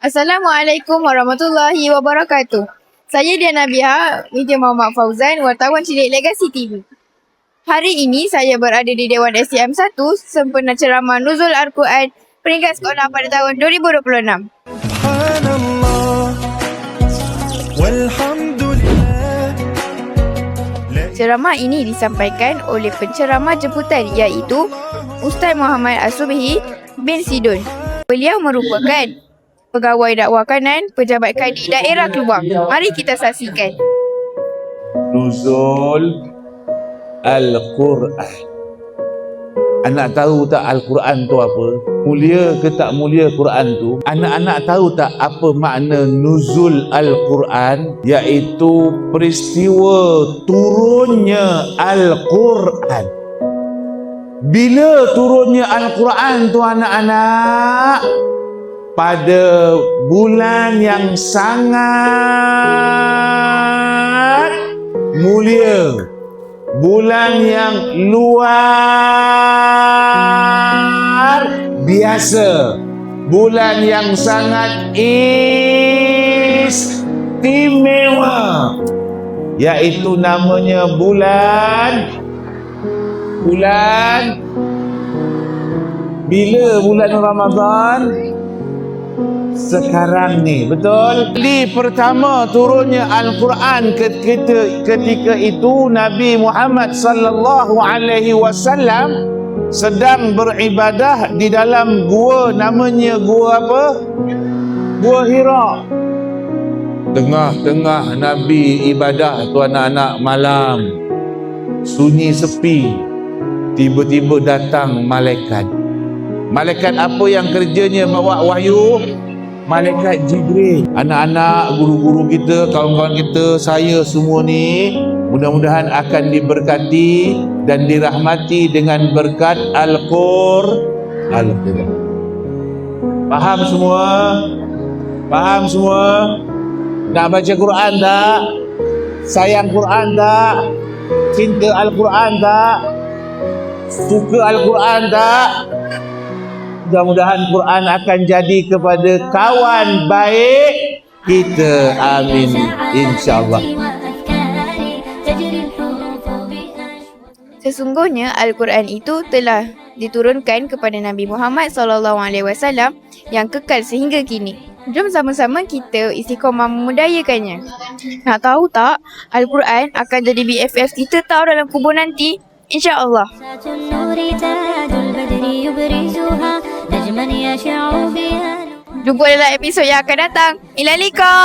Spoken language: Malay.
Assalamualaikum warahmatullahi wabarakatuh. Saya Diana Biha, Media Muhammad Fauzan, wartawan Cilik Legasi TV. Hari ini saya berada di Dewan STM 1 sempena ceramah Nuzul Al-Quran peringkat sekolah pada tahun 2026. Ceramah ini disampaikan oleh penceramah jemputan iaitu Ustaz Muhammad As-Subhi bin Sidon. Beliau merupakan pegawai dakwah kanan pejabat kadi daerah Keluang. Mari kita saksikan. Nuzul Al-Quran. Anak tahu tak Al-Quran tu apa? Mulia ke tak mulia Quran tu? Anak-anak tahu tak apa makna Nuzul Al-Quran? Iaitu peristiwa turunnya Al-Quran. Bila turunnya Al-Quran tu anak-anak? Pada bulan yang sangat mulia, bulan yang luar biasa, bulan yang sangat istimewa, iaitu namanya bila bulan Ramadan? Sekarang ni, betul? Kali pertama turunnya Al-Quran ketika itu Nabi Muhammad sallallahu alaihi wasallam sedang beribadah di dalam gua, namanya gua apa? Gua Hira. Tengah-tengah Nabi ibadah tu anak-anak, malam sunyi sepi, tiba-tiba datang malaikat. Malaikat apa yang kerjanya bawa wahyu? Malaikat Jibril. Anak-anak, guru-guru kita, kawan-kawan kita, saya semua ni mudah-mudahan akan diberkati dan dirahmati dengan berkat Al-Quran. Faham semua? Faham semua? Nak baca Quran tak? Sayang Quran tak? Cinta Al-Quran tak? Suka Al-Quran tak? Mudah-mudahan Quran akan jadi kepada kawan baik kita. Amin. InsyaAllah. Sesungguhnya Al-Quran itu telah diturunkan kepada Nabi Muhammad SAW yang kekal sehingga kini. Jom sama-sama kita istiqomah memudayakannya. Nak tahu tak, Al-Quran akan jadi BFF kita tahu dalam kubur nanti? InsyaAllah. Jumpa dalam episod yang akan datang. Ila liqa.